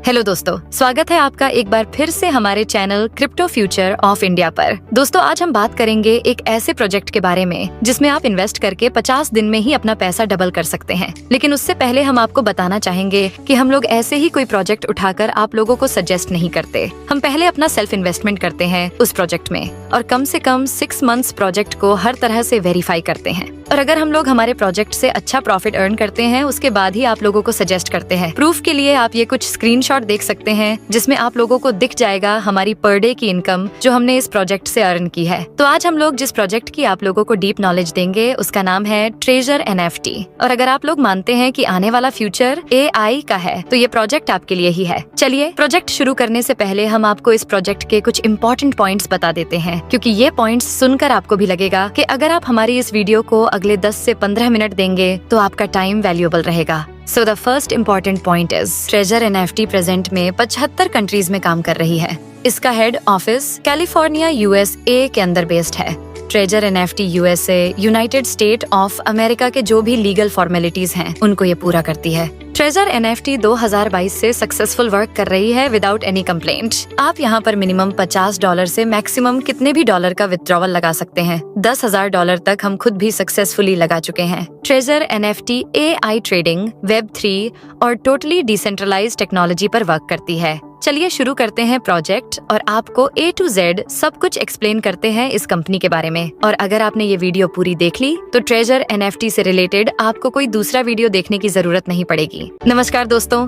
Hello दोस्तों, स्वागत है आपका एक बार फिर से हमारे channel crypto future of India पर। दोस्तों, आज हम बात करेंगे एक ऐसे प्रोजेक्ट के बारे में जिसमें आप इन्वेस्ट करके 50 दिन में ही अपना पैसा डबल कर सकते हैं। लेकिन उससे पहले हम आपको बताना चाहेंगे कि हम लोग ऐसे ही कोई प्रोजेक्ट उठाकर आप लोगों को सजेस्ट नहीं करते। हम पहले अपना सेल्फ इन्वेस्टमेंट करते हैं उस प्रोजेक्ट में और कम से कम 6 मंथ्स प्रोजेक्ट को हर तरह से वेरीफाई करते हैं। और अगर हम लोग हमारे प्रोजेक्ट से अच्छा प्रॉफिट अर्न करते हैं उसके बाद ही आप लोगों को सजेस्ट करते हैं। प्रूफ के लिए आप ये कुछ स्क्रीनशॉट देख सकते हैं जिसमें आप लोगों को दिख जाएगा हमारी पर डे की इनकम जो हमने इस प्रोजेक्ट से अर्न की है। तो आज हम लोग जिस प्रोजेक्ट की आप लोगों को डीप नॉलेज देंगे उसका नाम है ट्रेजर NFT। और अगर आप लोग मानते हैं कि आने वाला फ्यूचर AI का है तो ये प्रोजेक्ट आपके लिए ही है। चलिए, प्रोजेक्ट शुरू करने से पहले हम आपको इस प्रोजेक्ट के कुछ इम्पोर्टेंट पॉइंट्स बता देते हैं, क्योंकि ये पॉइंट्स सुनकर आपको भी लगेगा कि अगर आप हमारी इस वीडियो को अगले 10 से 15 मिनट देंगे तो आपका टाइम वैल्यूएबल रहेगा। So the first important point is treasure NFT present में 75 कंट्रीज में काम कर रही है। इसका हेड ऑफिस कैलिफोर्निया USA के अंदर बेस्ड है। Treasure NFT USA United state of America के जो भी लीगल फॉर्मेलिटीज हैं उनको ये पूरा करती है। ट्रेजर NFT 2022 से सक्सेसफुल वर्क कर रही है विदाउट एनी कंप्लेंट। आप यहाँ पर मिनिमम $50 से मैक्सिमम कितने भी डॉलर का विथड्रॉवल लगा सकते हैं। $10,000 तक हम खुद भी सक्सेसफुली लगा चुके हैं। Treasure NFT AI trading, Web3 और टोटली डिसेंट्रलाइज्ड टेक्नोलॉजी पर वर्क करती है। चलिए शुरू करते हैं प्रोजेक्ट और आपको A to Z सब कुछ एक्सप्लेन करते हैं इस कंपनी के बारे में। और अगर आपने ये वीडियो पूरी देख ली तो ट्रेजर NFT से रिलेटेड आपको कोई दूसरा वीडियो देखने की जरूरत नहीं पड़ेगी। नमस्कार दोस्तों,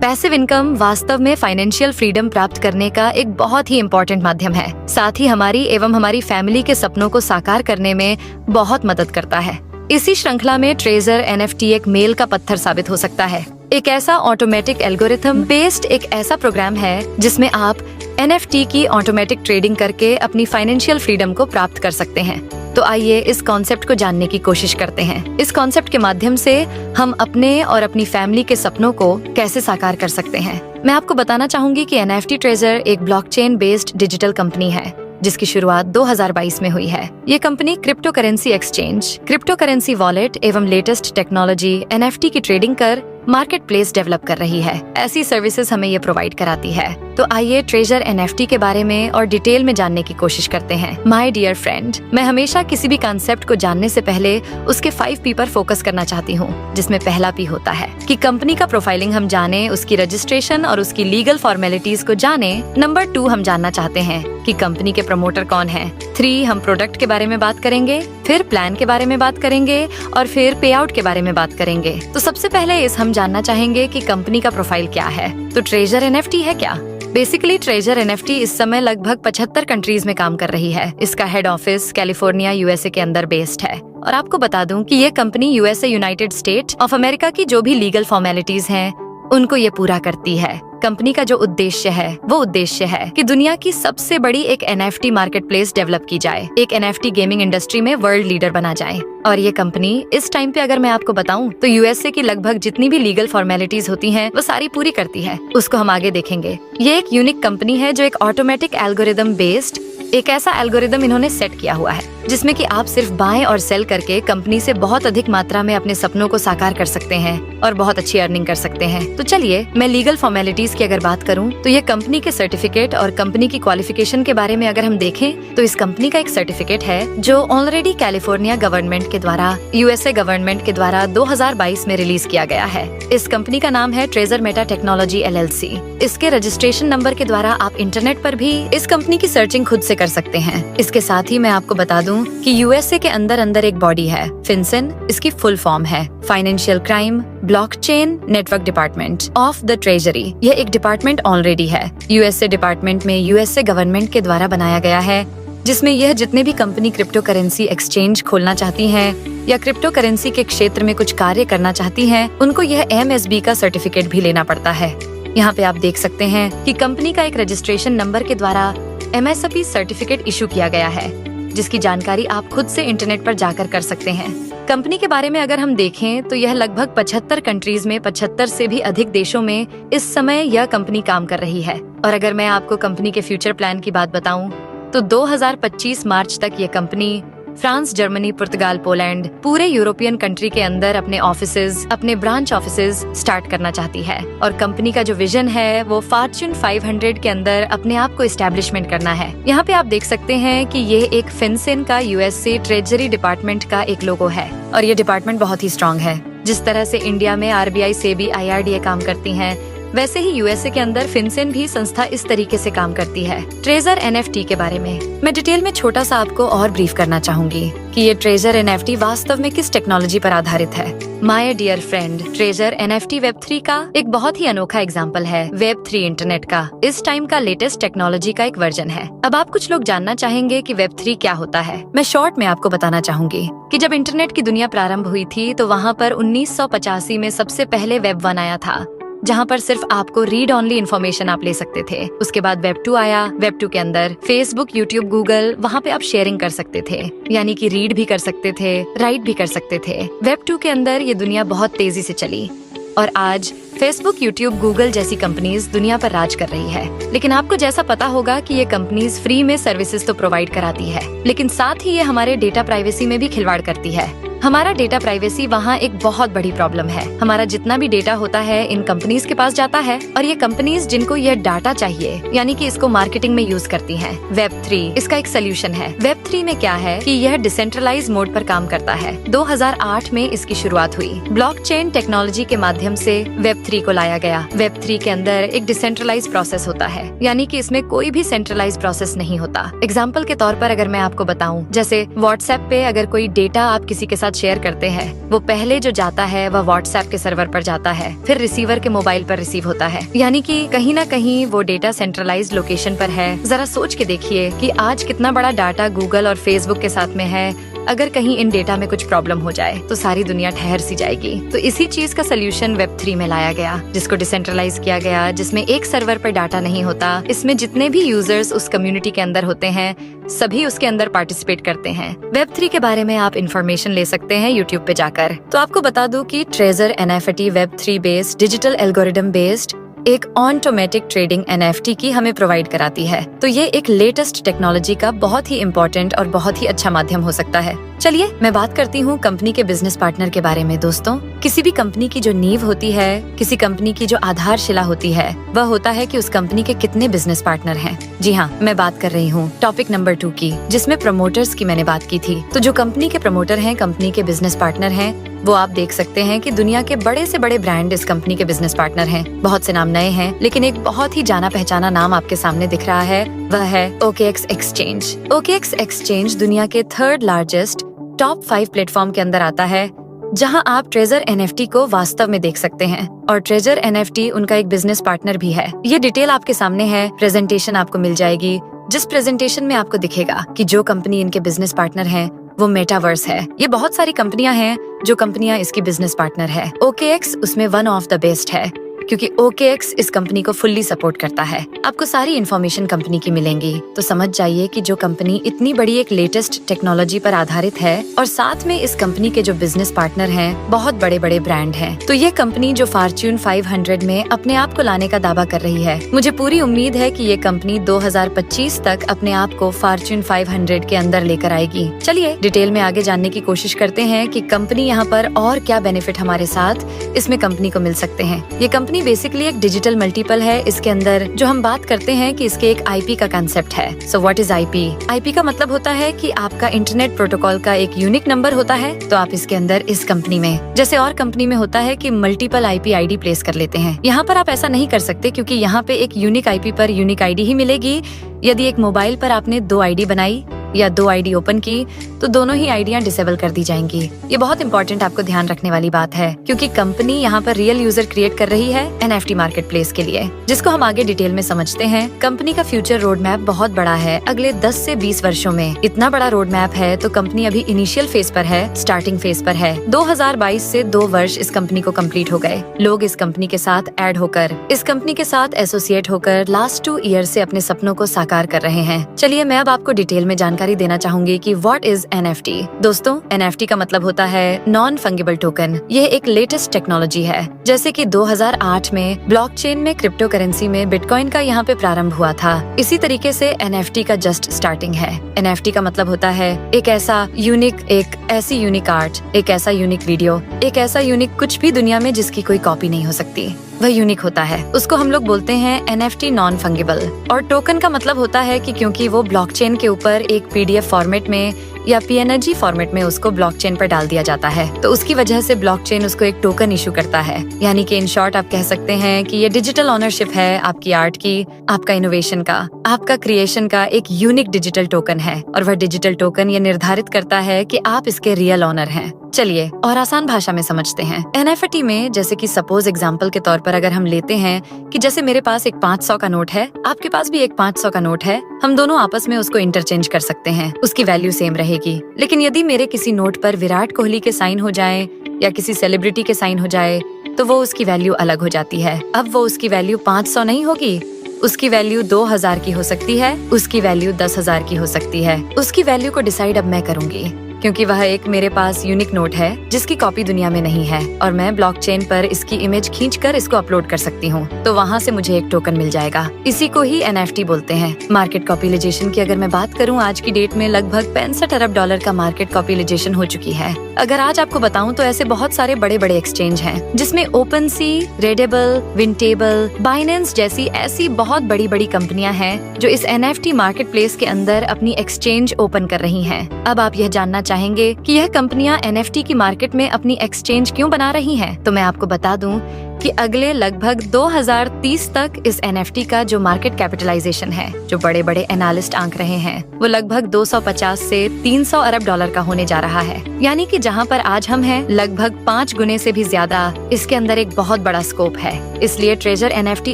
पैसिव इनकम वास्तव में फाइनेंशियल फ्रीडम प्राप्त करने का एक बहुत ही इम्पोर्टेंट माध्यम है। साथ ही हमारी एवं हमारी फैमिली के सपनों को साकार करने में बहुत मदद करता है। इसी श्रृंखला में ट्रेजर NFT एक मेल का पत्थर साबित हो सकता है। एक ऐसा ऑटोमेटिक एल्गोरिथम बेस्ड एक ऐसा प्रोग्राम है जिसमें आप NFT की ऑटोमेटिक ट्रेडिंग करके अपनी फाइनेंशियल फ्रीडम को प्राप्त कर सकते हैं। तो आइए इस कॉन्सेप्ट को जानने की कोशिश करते हैं। इस कॉन्सेप्ट के माध्यम से हम अपने और अपनी फैमिली के सपनों को कैसे साकार कर सकते हैं। मैं आपको बताना चाहूंगी कि NFT ट्रेजर एक ब्लॉकचेन बेस्ड डिजिटल कंपनी है जिसकी शुरुआत 2022 में हुई है। ये company crypto currency exchange, crypto currency wallet एवं लेटेस्ट टेक्नोलॉजी NFT की ट्रेडिंग कर मार्केट प्लेस डेवलप कर रही है। ऐसी सर्विसेज हमें ये प्रोवाइड कराती है। तो आइए ट्रेजर NFT के बारे में और डिटेल में जानने की कोशिश करते हैं। माय डियर फ्रेंड, मैं हमेशा किसी भी कॉन्सेप्ट को जानने से पहले उसके 5 P पर फोकस करना चाहती हूँ, जिसमें पहला P होता है कि कंपनी का प्रोफाइलिंग हम जाने, उसकी रजिस्ट्रेशन और उसकी लीगल फॉर्मेलिटीज को जाने। नंबर 2 हम जानना चाहते हैं कि कंपनी के प्रमोटर कौन है। 3 हम प्रोडक्ट के बारे में बात करेंगे, फिर प्लान के बारे में बात करेंगे और फिर पे आउट के बारे में बात करेंगे। तो सबसे पहले इस हम जानना चाहेंगे कि कंपनी का प्रोफाइल क्या है। तो ट्रेजर NFT है क्या? बेसिकली ट्रेजर NFT इस समय लगभग 75 कंट्रीज में काम कर रही है। इसका हेड ऑफिस कैलिफोर्निया USA के अंदर बेस्ड है। और आपको बता दूं कि ये company USA United state of America की जो भी लीगल फॉर्मेलिटीज हैं उनको ये पूरा करती है। कंपनी का जो उद्देश्य है वो उद्देश्य है कि दुनिया की सबसे बड़ी एक NFT मार्केट प्लेस डेवलप की जाए, एक NFT गेमिंग इंडस्ट्री में वर्ल्ड लीडर बना जाए। और ये कंपनी इस टाइम पे अगर मैं आपको बताऊं तो USA की लगभग जितनी भी लीगल फॉर्मेलिटीज होती हैं वो सारी पूरी करती है। उसको हम आगे देखेंगे। ये एक यूनिक कंपनी है जो एक ऑटोमेटिक एल्गोरिदम बेस्ड एक ऐसा एल्गोरिदम इन्होंने सेट किया हुआ है जिसमें कि आप सिर्फ बाय और सेल करके कंपनी से बहुत अधिक मात्रा में अपने सपनों को साकार कर सकते हैं और बहुत अच्छी अर्निंग कर सकते हैं। तो चलिए, मैं लीगल फॉर्मेलिटीज की अगर बात करूं तो ये कंपनी के सर्टिफिकेट और कंपनी की क्वालिफिकेशन के बारे में अगर हम देखें तो इस कंपनी का एक सर्टिफिकेट है जो ऑलरेडी कैलिफोर्निया गवर्नमेंट के द्वारा USA गवर्नमेंट के द्वारा 2022 में रिलीज किया गया है। इस कंपनी का नाम है ट्रेजर मेटा टेक्नोलॉजी LLC। इसके रजिस्ट्रेशन नंबर के द्वारा आप इंटरनेट पर भी इस कंपनी की सर्चिंग खुद से कर सकते हैं। इसके साथ ही मैं आपको बता दूं कि USA के अंदर एक बॉडी है, FinCEN। इसकी फुल फॉर्म है financial crime blockchain network department of the treasury. यह एक डिपार्टमेंट ऑलरेडी है USA डिपार्टमेंट में USA गवर्नमेंट के द्वारा बनाया गया है, जिसमें यह जितने भी कंपनी क्रिप्टो करेंसी एक्सचेंज खोलना चाहती हैं या क्रिप्टो करेंसी के क्षेत्र में कुछ कार्य करना चाहती हैं, उनको यह MSB का सर्टिफिकेट भी लेना पड़ता है। यहाँ पे आप देख सकते हैं कि कंपनी का एक रजिस्ट्रेशन नंबर के द्वारा MSB सर्टिफिकेट इशू किया गया है, जिसकी जानकारी आप खुद से इंटरनेट पर जाकर कर सकते हैं। कंपनी के बारे में अगर हम देखें तो यह लगभग 75 कंट्रीज में 75 से भी अधिक देशों में इस समय यह कंपनी काम कर रही है। और अगर मैं आपको कंपनी के फ्यूचर प्लान की बात बताऊं तो 2025 मार्च तक ये कंपनी फ्रांस, जर्मनी, पुर्तगाल, पोलैंड, पूरे यूरोपियन कंट्री के अंदर अपने ऑफिसेज, अपने ब्रांच ऑफिसेज स्टार्ट करना चाहती है। और कंपनी का जो विजन है वो फॉर्च्यून 500 के अंदर अपने आप को एस्टेब्लिशमेंट करना है। यहाँ पे आप देख सकते हैं कि ये एक फिनसेन का यूएसए ट्रेजरी डिपार्टमेंट का एक लोगो है और ये डिपार्टमेंट बहुत ही स्ट्रांग है। जिस तरह से इंडिया में आरबीआई, सेबी, आईआरडीए काम करती हैं, वैसे ही यूएसए के अंदर फिनसेन भी संस्था इस तरीके से काम करती है। ट्रेजर एनएफटी के बारे में मैं डिटेल में छोटा सा आपको और ब्रीफ करना चाहूंगी कि ये ट्रेजर एनएफटी वास्तव में किस टेक्नोलॉजी पर आधारित है। My dear friend, treasure NFT web 3 का एक बहुत ही अनोखा एग्जाम्पल है। वेब 3 इंटरनेट का इस टाइम का लेटेस्ट टेक्नोलॉजी का एक वर्जन है। अब आप कुछ लोग जानना चाहेंगे कि वेब 3 क्या होता है। मैं शॉर्ट में आपको बताना चाहूंगी कि जब इंटरनेट की दुनिया प्रारंभ हुई थी तो वहाँ पर 1985 में सबसे पहले वेब 1 आया था, जहाँ पर सिर्फ आपको रीड ऑनली इन्फॉर्मेशन आप ले सकते थे। उसके बाद वेब 2 आया। वेब 2 के अंदर फेसबुक, यूट्यूब, गूगल, वहाँ पे आप शेयरिंग कर सकते थे, यानी कि रीड भी कर सकते थे, राइट भी कर सकते थे। वेब 2 के अंदर ये दुनिया बहुत तेजी से चली और आज फेसबुक, यूट्यूब, गूगल जैसी कंपनीज दुनिया पर राज कर रही है। लेकिन आपको जैसा पता होगा कि ये कंपनीज फ्री में सर्विसेज तो प्रोवाइड कराती है, लेकिन साथ ही ये हमारे डेटा प्राइवेसी में भी खिलवाड़ करती है। हमारा डेटा प्राइवेसी वहाँ एक बहुत बड़ी प्रॉब्लम है। हमारा जितना भी डेटा होता है इन कंपनीज के पास जाता है और ये कंपनीज जिनको ये डाटा चाहिए, यानी कि इसको मार्केटिंग में यूज करती हैं। वेब 3 इसका एक सोल्यूशन है। वेब 3 में क्या है कि यह डिसेंट्रलाइज मोड पर काम करता है। 2008 में इसकी शुरुआत हुई। ब्लॉकचेन टेक्नोलॉजी के माध्यम से वेब 3 को लाया गया। वेब 3 के अंदर एक डिसेंट्रलाइज प्रोसेस होता है, यानी कि इसमें कोई भी सेंट्रलाइज प्रोसेस नहीं होता। एग्जाम्पल के तौर पर अगर मैं आपको बताऊं, जैसे व्हाट्सएप पे अगर कोई डेटा आप किसी के साथ शेयर करते हैं, वो पहले जो जाता है वह व्हाट्सएप के सर्वर पर जाता है, फिर रिसीवर के मोबाइल पर रिसीव होता है, यानी कि कहीं ना कहीं वो डेटा सेंट्रलाइज्ड लोकेशन पर है। जरा सोच के देखिए कि आज कितना बड़ा डाटा गूगल और फेसबुक के साथ में है। अगर कहीं इन डेटा में कुछ प्रॉब्लम हो जाए तो सारी दुनिया ठहर सी जाएगी। तो इसी चीज का सोल्यूशन वेब 3 में लाया गया, जिसको डिसेंट्रलाइज किया गया, जिसमें एक सर्वर पर डाटा नहीं होता। इसमें जितने भी यूजर्स उस कम्युनिटी के अंदर होते हैं सभी उसके अंदर पार्टिसिपेट करते हैं। वेब 3 के बारे में आप इन्फॉर्मेशन ले सकते हैं यूट्यूब पे जाकर। तो आपको बता दूं कि treasure NFT web 3 based digital algorithm based एक ऑटोमेटिक ट्रेडिंग एनएफटी की हमें प्रोवाइड कराती है। तो ये एक लेटेस्ट टेक्नोलॉजी का बहुत ही इम्पोर्टेंट और बहुत ही अच्छा माध्यम हो सकता है। चलिए मैं बात करती हूँ कंपनी के बिजनेस पार्टनर के बारे में। दोस्तों, किसी भी कंपनी की जो नींव होती है, किसी कंपनी की जो आधारशिला होती है, वह होता है कि उस कंपनी के कितने बिजनेस पार्टनर हैं। जी हाँ, मैं बात कर रही हूँ टॉपिक नंबर 2 की, जिसमें प्रमोटर्स की मैंने बात की थी। तो जो कंपनी के प्रमोटर हैं, कंपनी के बिजनेस पार्टनर हैं, वो आप देख सकते हैं कि दुनिया के बड़े से बड़े ब्रांड इस कंपनी के बिजनेस पार्टनर हैं। बहुत से नाम नए हैं, लेकिन एक बहुत ही जाना पहचाना नाम आपके सामने दिख रहा है, वह है OKX एक्सचेंज। OKX एक्सचेंज दुनिया के 3rd लार्जेस्ट टॉप 5 प्लेटफॉर्म के अंदर आता है, जहां आप ट्रेजर एनएफटी को वास्तव में देख सकते हैं। और ट्रेजर एनएफटी उनका एक बिजनेस पार्टनर भी है। ये डिटेल आपके सामने है, प्रेजेंटेशन आपको मिल जाएगी, जिस प्रेजेंटेशन में आपको दिखेगा कि जो कंपनी इनके बिजनेस पार्टनर है वो मेटावर्स है। ये बहुत सारी कंपनियां हैं जो कंपनियां इसकी बिजनेस पार्टनर है। OKX उसमें वन ऑफ द बेस्ट है, क्योंकि OKX इस कंपनी को फुल्ली सपोर्ट करता है। आपको सारी इन्फॉर्मेशन कंपनी की मिलेंगी। तो समझ जाइए कि जो कंपनी इतनी बड़ी एक लेटेस्ट टेक्नोलॉजी पर आधारित है और साथ में इस कंपनी के जो बिजनेस पार्टनर हैं बहुत बड़े बड़े ब्रांड हैं। तो ये कंपनी जो फॉर्च्यून 500 में अपने आप को लाने का दावा कर रही है, मुझे पूरी उम्मीद है कि ये कंपनी 2025 तक अपने आप को फॉर्च्यून 500 के अंदर लेकर आएगी। चलिए डिटेल में आगे जानने की कोशिश करते हैं कि कंपनी यहाँ पर और क्या बेनिफिट हमारे साथ इसमें कंपनी को मिल सकते हैं। ये कंपनी बेसिकली एक डिजिटल मल्टीपल है। इसके अंदर जो हम बात करते हैं कि इसके एक आईपी का कंसेप्ट है। So what is IP? IP का मतलब होता है कि आपका इंटरनेट प्रोटोकॉल का एक यूनिक नंबर होता है। तो आप इसके अंदर इस कंपनी में, जैसे और कंपनी में होता है कि मल्टीपल आईपी आईडी प्लेस कर लेते हैं, यहाँ पर आप ऐसा नहीं कर सकते, क्योंकि यहाँ पे एक यूनिक आईपी पर यूनिक आईडी ही मिलेगी। यदि एक मोबाइल पर आपने 2 आईडी बनाई या 2 आईडी ओपन की तो दोनों ही आईडियां डिसेबल कर दी जाएंगी। ये बहुत इंपॉर्टेंट आपको ध्यान रखने वाली बात है, क्योंकि कंपनी यहाँ पर रियल यूजर क्रिएट कर रही है एनएफटी मार्केट प्लेस के लिए, जिसको हम आगे डिटेल में समझते हैं। कंपनी का फ्यूचर रोड मैप बहुत बड़ा है। अगले 10 से 20 वर्षों में इतना बड़ा रोड मैप है, तो कंपनी अभी इनिशियल फेज पर है, स्टार्टिंग फेज पर है। 2022 से 2 वर्ष इस कंपनी को कंप्लीट हो गए। लोग इस कंपनी के साथ ऐड होकर, इस कंपनी के साथ एसोसिएट होकर लास्ट 2 ईयर से अपने सपनों को साकार कर रहे हैं। चलिए मैं अब आपको डिटेल में जानकारी जानकारी देना चाहूंगी कि व्हाट इज एनएफटी। दोस्तों, एनएफटी का मतलब होता है नॉन फंगिबल टोकन। यह एक लेटेस्ट टेक्नोलॉजी है। जैसे कि 2008 में ब्लॉकचेन में क्रिप्टो करेंसी में बिटकॉइन का यहाँ पे प्रारंभ हुआ था, इसी तरीके से एनएफटी का जस्ट स्टार्टिंग है। एनएफटी का मतलब होता है एक ऐसी यूनिक आर्ट, एक ऐसा यूनिक वीडियो, एक ऐसा यूनिक कुछ भी दुनिया में जिसकी कोई कॉपी नहीं हो सकती, वह यूनिक होता है। उसको हम लोग बोलते हैं एनएफटी नॉन फंगिबल। और टोकन का मतलब होता है कि क्योंकि वो ब्लॉकचेन के ऊपर एक पीडीएफ फॉर्मेट में या पीएनजी फॉर्मेट में उसको ब्लॉकचेन पर डाल दिया जाता है, तो उसकी वजह से ब्लॉकचेन उसको एक टोकन इशू करता है। यानी कि इन शॉर्ट आप कह सकते हैं कि ये डिजिटल ऑनरशिप है आपकी आर्ट की, आपका इनोवेशन का, आपका क्रिएशन का एक यूनिक डिजिटल टोकन है। और वह डिजिटल टोकन ये निर्धारित करता है कि आप इसके रियल ऑनर हैं। चलिए और आसान भाषा में समझते हैं। एनएफटी में जैसे कि सपोज एग्जांपल के तौर पर अगर हम लेते हैं कि जैसे मेरे पास एक 500 का नोट है, आपके पास भी एक 500 का नोट है, हम दोनों आपस में उसको इंटरचेंज कर सकते हैं, उसकी वैल्यू सेम रहेगी। लेकिन यदि मेरे किसी नोट पर विराट कोहली के साइन हो जाए या किसी सेलिब्रिटी के साइन हो जाए तो वो उसकी वैल्यू अलग हो जाती है। अब वो उसकी वैल्यू 500 नहीं होगी, उसकी वैल्यू 2000 की हो सकती है, उसकी वैल्यू 10,000 की हो सकती है। उसकी वैल्यू को डिसाइड अब मैं करूंगी, क्योंकि वह एक मेरे पास यूनिक नोट है जिसकी कॉपी दुनिया में नहीं है और मैं ब्लॉकचेन पर इसकी इमेज खींचकर इसको अपलोड कर सकती हूँ, तो वहाँ से मुझे एक टोकन मिल जाएगा। इसी को ही एनएफटी बोलते हैं। मार्केट कॉपिलाइजेशन की अगर मैं बात करूँ, आज की डेट में लगभग 65 अरब डॉलर का मार्केट कॉपिलाइजेशन हो चुकी है। अगर आज आपको बताऊं तो ऐसे बहुत सारे बड़े बड़े एक्सचेंज हैं, जिसमें ओपनसी, रेडेबल, विंटेबल, बाइनेंस जैसी ऐसी बहुत बड़ी बड़ी कंपनियां हैं जो इस एनएफटी मार्केट प्लेस के अंदर अपनी एक्सचेंज ओपन कर रही हैं। अब आप यह जानना चाहेंगे कि यह कंपनियां एनएफटी की मार्केट में अपनी एक्सचेंज क्यों बना रही हैं? तो मैं आपको बता दूं कि अगले लगभग 2030 तक इस एनएफटी का जो मार्केट कैपिटलाइजेशन है, जो बड़े बड़े एनालिस्ट आंक रहे हैं, वो लगभग 250 से 300 अरब डॉलर का होने जा रहा है। यानी कि जहां पर आज हम हैं, लगभग 5 गुने से भी ज्यादा इसके अंदर एक बहुत बड़ा स्कोप है। इसलिए ट्रेजर एनएफटी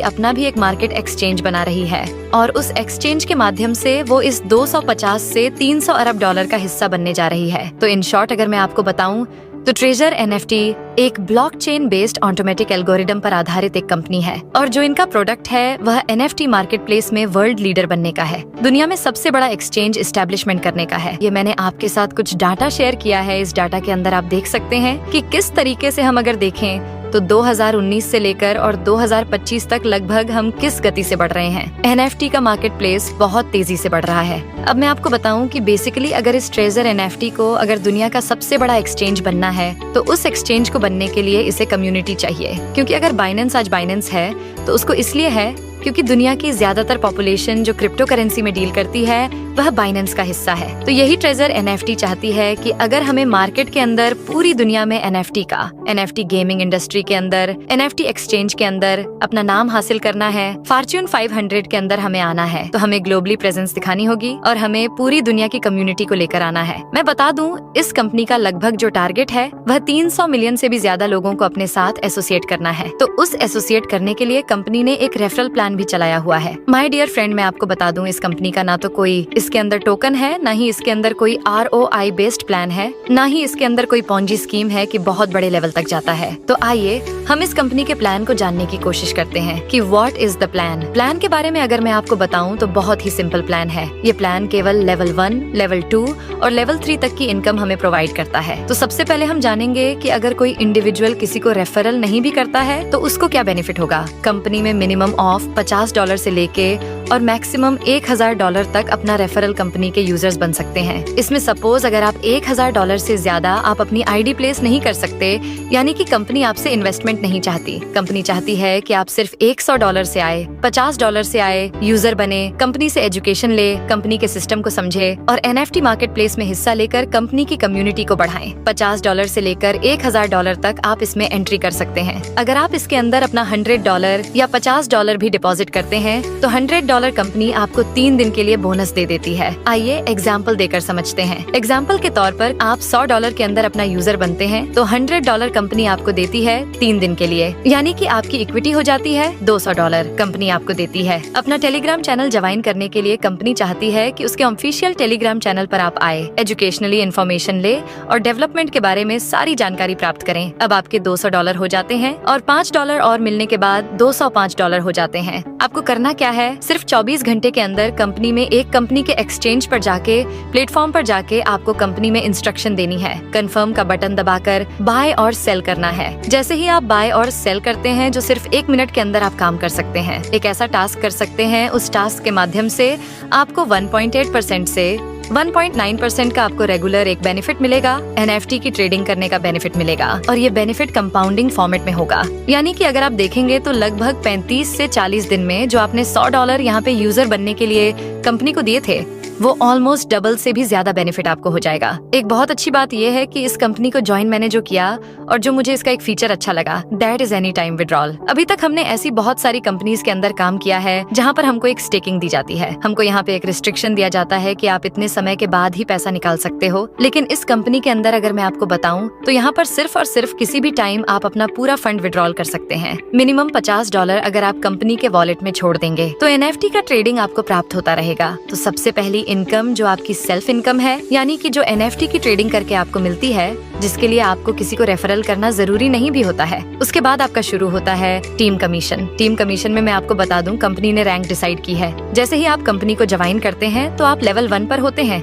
अपना भी एक मार्केट एक्सचेंज बना रही है और उस एक्सचेंज के माध्यम से वो इस 250 से 300 अरब डॉलर का हिस्सा बनने जा रही है। तो इन शॉर्ट अगर मैं आपको बताऊं तो ट्रेजर एनएफटी एक ब्लॉकचेन बेस्ड ऑटोमेटिक एल्गोरिदम पर आधारित एक कंपनी है और जो इनका प्रोडक्ट है वह एनएफटी मार्केट प्लेस में वर्ल्ड लीडर बनने का है, दुनिया में सबसे बड़ा एक्सचेंज एस्टेब्लिशमेंट करने का है। ये मैंने आपके साथ कुछ डाटा शेयर किया है। इस डाटा के अंदर आप देख सकते हैं कि किस तरीके से हम अगर देखें तो 2019 से लेकर और 2025 तक लगभग हम किस गति से बढ़ रहे हैं। एनएफटी का मार्केट प्लेस बहुत तेजी से बढ़ रहा है। अब मैं आपको बताऊं कि बेसिकली अगर इस ट्रेजर एनएफटी को अगर दुनिया का सबसे बड़ा एक्सचेंज बनना है तो उस एक्सचेंज को बनने के लिए इसे कम्युनिटी चाहिए। क्योंकि अगर बाइनेंस आज बाइनेंस है तो उसको इसलिए है क्योंकि दुनिया की ज्यादातर पॉपुलेशन जो क्रिप्टो करेंसी में डील करती है वह बाइनेंस का हिस्सा है। तो यही ट्रेजर एनएफटी चाहती है कि अगर हमें मार्केट के अंदर पूरी दुनिया में एनएफटी गेमिंग इंडस्ट्री के अंदर, एनएफटी एक्सचेंज के अंदर अपना नाम हासिल करना है, फॉर्च्यून 500 के अंदर हमें आना है, तो हमें ग्लोबली प्रेजेंस दिखानी होगी और हमें पूरी दुनिया की कम्युनिटी को लेकर आना है। मैं बता दूं, इस कंपनी का लगभग जो टारगेट है वह 300 मिलियन से भी ज्यादा लोगों को अपने साथ एसोसिएट करना है। तो उस एसोसिएट करने के लिए कंपनी ने एक रेफरल प्लान भी चलाया हुआ है। माय डियर फ्रेंड, मैं आपको बता दूं, इस कंपनी का ना तो कोई इसके अंदर टोकन है, ना ही इसके अंदर कोई ROI बेस्ड प्लान है, ना ही इसके अंदर कोई पॉन्जी स्कीम है कि बहुत बड़े लेवल तक जाता है। तो आइए हम इस कंपनी के प्लान को जानने की कोशिश करते हैं कि what is the plan. Plan के बारे में अगर मैं आपको बताऊं तो बहुत ही सिंपल प्लान है। ये प्लान केवल लेवल 1, लेवल 2 और लेवल 3 तक की इनकम हमें प्रोवाइड करता है। तो सबसे पहले हम जानेंगे कि अगर कोई इंडिविजुअल किसी को रेफरल नहीं भी करता है तो उसको क्या बेनिफिट होगा। कंपनी में मिनिमम ऑफ $50 से लेके और मैक्सिमम $1000 तक अपना रेफरल कंपनी के यूजर्स बन सकते हैं। इसमें सपोज अगर आप $1000 से ज्यादा आप अपनी आईडी प्लेस नहीं कर सकते, यानी कि कंपनी आपसे इन्वेस्टमेंट नहीं चाहती। कंपनी चाहती है कि आप सिर्फ $100 से आए, $50 से आए, यूजर बने, कंपनी से एजुकेशन ले, कंपनी के सिस्टम को समझे और एनएफटी मार्केट प्लेस में हिस्सा लेकर कंपनी की कम्युनिटी को बढ़ाएं। $50 से लेकर $1000 तक आप इसमें एंट्री कर सकते हैं। अगर आप इसके अंदर अपना $100 या $50 भी डिपॉजिट करते हैं तो $100 कंपनी आपको 3 दिन के लिए बोनस दे देती है। आइए एग्जाम्पल देकर समझते हैं। एग्जाम्पल के तौर पर आप $100 के अंदर अपना यूजर बनते हैं तो $100 कंपनी आपको देती है 3 दिन के लिए, यानी कि आपकी इक्विटी हो जाती है $200 कंपनी आपको देती है। अपना टेलीग्राम चैनल ज्वाइन करने के लिए कंपनी चाहती है कि उसके ऑफिशियल टेलीग्राम चैनल पर आप आए, एजुकेशनली इन्फॉर्मेशन ले और डेवलपमेंट के बारे में सारी जानकारी प्राप्त करें। अब आपके $200 हो जाते हैं और $5 और मिलने के बाद $205 हो जाते हैं। हैं। आपको करना क्या है, सिर्फ 24 घंटे के अंदर कंपनी में एक कंपनी के एक्सचेंज पर जाके, प्लेटफॉर्म पर जाके आपको कंपनी में इंस्ट्रक्शन देनी है। कंफर्म का बटन दबाकर बाय और सेल करना है। जैसे ही आप बाय और सेल करते हैं, जो सिर्फ 1 मिनट के अंदर आप काम कर सकते हैं, एक ऐसा टास्क कर सकते हैं, उस टास्क के माध्यम से आपको 1.8% से 1.9% का आपको रेगुलर एक बेनिफिट मिलेगा। NFT की ट्रेडिंग करने का बेनिफिट मिलेगा और ये बेनिफिट कंपाउंडिंग फॉर्मेट में होगा। यानी कि अगर आप देखेंगे तो लगभग 35 से 40 दिन में जो आपने $100 यहाँ पे यूजर बनने के लिए कंपनी को दिए थे, वो ऑलमोस्ट डबल से भी ज्यादा बेनिफिट आपको हो जाएगा। एक बहुत अच्छी बात यह है कि इस कंपनी को ज्वाइन मैंने जो किया और जो मुझे इसका एक फीचर अच्छा लगा, that is any time withdrawal. अभी तक हमने ऐसी बहुत सारी कंपनीज के अंदर काम किया है जहाँ पर हमको एक स्टेकिंग दी जाती है, हमको यहाँ पे एक रिस्ट्रिक्शन दिया जाता है कि आप इतने समय के बाद ही पैसा निकाल सकते हो। लेकिन इस कंपनी के अंदर अगर मैं आपको बताऊं तो यहाँ पर सिर्फ और सिर्फ किसी भी टाइम आप अपना पूरा फंड विड्रॉल कर सकते हैं। मिनिमम $50 अगर आप कंपनी के वॉलेट में छोड़ देंगे तो NFT का ट्रेडिंग आपको प्राप्त होता रहेगा। तो सबसे पहली इनकम जो आपकी सेल्फ इनकम है, यानी कि जो NFT की ट्रेडिंग करके आपको मिलती है, जिसके लिए आपको किसी को रेफरल करना जरूरी नहीं भी होता है। उसके बाद आपका शुरू होता है टीम कमीशन। टीम कमीशन में मैं आपको बता दूं, कंपनी ने रैंक डिसाइड की है। जैसे ही आप कंपनी को ज्वाइन करते हैं तो आप लेवल 1 पर होते हैं,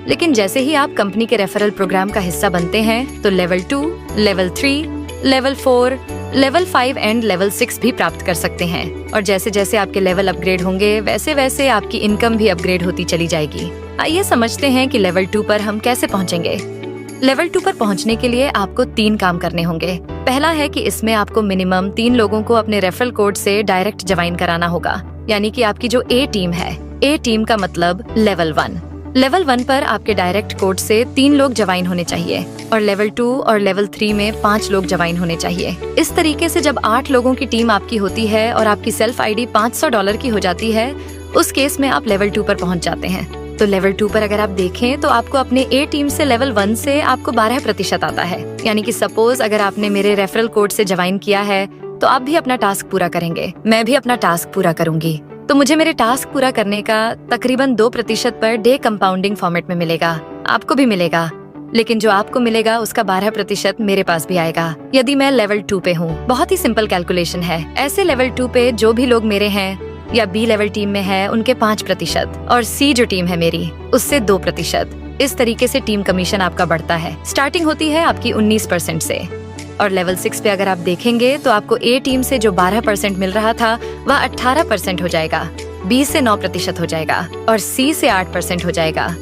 लेकिन जैसे ही आप कंपनी के रेफरल प्रोग्राम का हिस्सा बनते हैं तो level 2, level 3, level 4, level 5 and level 6 भी प्राप्त कर सकते हैं। और जैसे जैसे आपके लेवल अपग्रेड होंगे, वैसे वैसे आपकी इनकम भी अपग्रेड होती चली जाएगी। आइए समझते हैं कि लेवल 2 पर हम कैसे पहुंचेंगे। लेवल 2 पर पहुंचने के लिए आपको 3 काम करने होंगे। पहला है कि इसमें आपको मिनिमम 3 लोगों को अपने रेफरल कोड से डायरेक्ट ज्वाइन कराना होगा, यानी कि आपकी जो A टीम है, A टीम का मतलब लेवल 1। लेवल 1 पर आपके डायरेक्ट कोड से 3 लोग ज्वाइन होने चाहिए और लेवल 2 और लेवल 3 में 5 लोग ज्वाइन होने चाहिए। इस तरीके से जब 8 लोगों की टीम आपकी होती है और आपकी सेल्फ ID $500 की हो जाती है, उस केस में आप लेवल 2 पर पहुंच जाते हैं। तो लेवल 2 पर अगर आप देखें तो आपको अपने A टीम से लेवल 1 से आपको 12% आता है। यानी कि सपोज अगर आपने मेरे रेफरल कोड से ज्वाइन किया है तो आप भी अपना टास्क पूरा करेंगे, मैं भी अपना टास्क पूरा करूंगी, तो मुझे मेरे टास्क पूरा करने का तकरीबन 2% पर डे कंपाउंडिंग फॉर्मेट में मिलेगा। आपको भी मिलेगा, लेकिन जो आपको मिलेगा उसका 12% मेरे पास भी आएगा यदि मैं लेवल 2 पे हूँ। बहुत ही सिंपल कैलकुलेशन है। ऐसे लेवल 2 पे जो भी लोग मेरे हैं या B लेवल टीम में है, उनके 5% और C जो टीम है मेरी, उससे 2%। इस तरीके से टीम कमीशन आपका बढ़ता है। स्टार्टिंग होती है आपकी 19% से और लेवल 6 पे अगर आप देखेंगे तो आपको A टीम से जो 12% मिल रहा था वह 18% हो जाएगा, B से 9% हो जाएगा और C से 8% हो जाएगा।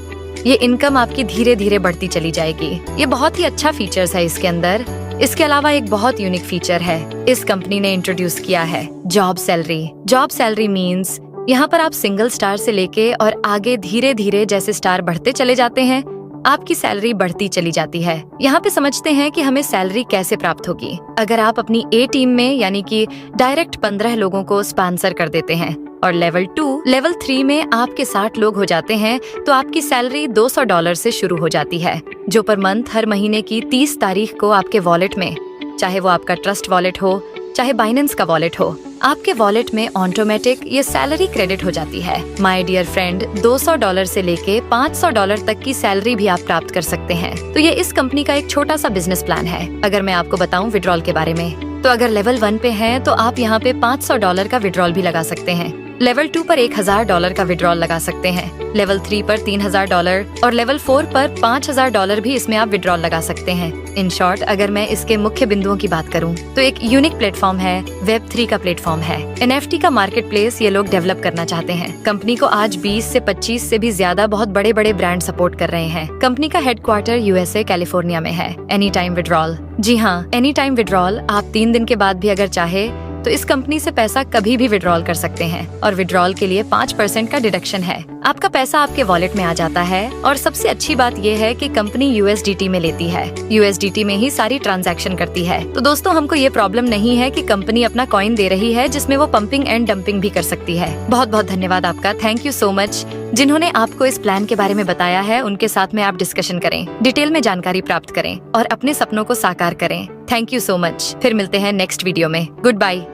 ये इनकम आपकी धीरे धीरे बढ़ती चली जाएगी। ये बहुत ही अच्छा फीचर्स है इसके अंदर। इसके अलावा एक बहुत यूनिक फीचर है, इस कंपनी ने इंट्रोड्यूस किया है job salary. Job salary means यहाँ पर आप सिंगल स्टार से लेके और आगे धीरे धीरे जैसे स्टार बढ़ते चले जाते हैं, आपकी सैलरी बढ़ती चली जाती है। यहाँ पे समझते हैं कि हमें सैलरी कैसे प्राप्त होगी। अगर आप अपनी A टीम में यानी कि डायरेक्ट 15 लोगों को स्पॉन्सर कर देते हैं और लेवल 2, लेवल 3 में आपके 60 लोग हो जाते हैं तो आपकी सैलरी $200 से शुरू हो जाती है, जो पर मंथ हर महीने की 30 तारीख को आपके वॉलेट में, चाहे वो आपका ट्रस्ट वॉलेट हो चाहे बाइनेंस का वॉलेट हो, आपके वॉलेट में ऑटोमेटिक ये सैलरी क्रेडिट हो जाती है। माय डियर फ्रेंड, $200 से लेके $500 तक की सैलरी भी आप प्राप्त कर सकते हैं। तो ये इस कंपनी का एक छोटा सा बिजनेस प्लान है। अगर मैं आपको बताऊं विड्रॉल के बारे में, तो अगर लेवल 1 पे हैं तो आप यहाँ पे $500 का विड्रॉल भी लगा सकते हैं। लेवल 2 पर $1000 का विड्रॉल लगा सकते हैं। लेवल 3 पर $3000 और लेवल 4 पर $5000 भी इसमें आप विड्रॉल लगा सकते हैं। इन शॉर्ट, अगर मैं इसके मुख्य बिंदुओं की बात करूं तो एक यूनिक प्लेटफॉर्म है, Web3 का प्लेटफॉर्म है। NFT का मार्केट प्लेस ये लोग डेवलप करना चाहते हैं। कंपनी को आज 20 से 25 से भी ज्यादा बहुत बड़े बड़े ब्रांड सपोर्ट कर रहे हैं। कंपनी का हेडक्वार्टर USA कैलिफोर्निया में है। एनी टाइम विड्रॉल, जी हाँ, एनी टाइम विड्रॉल। आप 3 दिन के बाद भी अगर चाहे तो इस कंपनी से पैसा कभी भी विड्रॉल कर सकते हैं और विड्रॉल के लिए 5% का डिडक्शन है। आपका पैसा आपके वॉलेट में आ जाता है और सबसे अच्छी बात यह है कि कंपनी USDT में लेती है, USDT में ही सारी ट्रांजैक्शन करती है। तो दोस्तों, हमको ये प्रॉब्लम नहीं है कि कंपनी अपना कॉइन दे रही है जिसमें वो पंपिंग एंड डंपिंग भी कर सकती है। बहुत बहुत धन्यवाद आपका, थैंक यू सो मच। जिन्होंने आपको इस प्लान के बारे में बताया है उनके साथ में आप डिस्कशन करें, डिटेल में जानकारी प्राप्त करें और अपने सपनों को साकार करें। Thank you so much. फिर मिलते हैं नेक्स्ट वीडियो में। Good bye.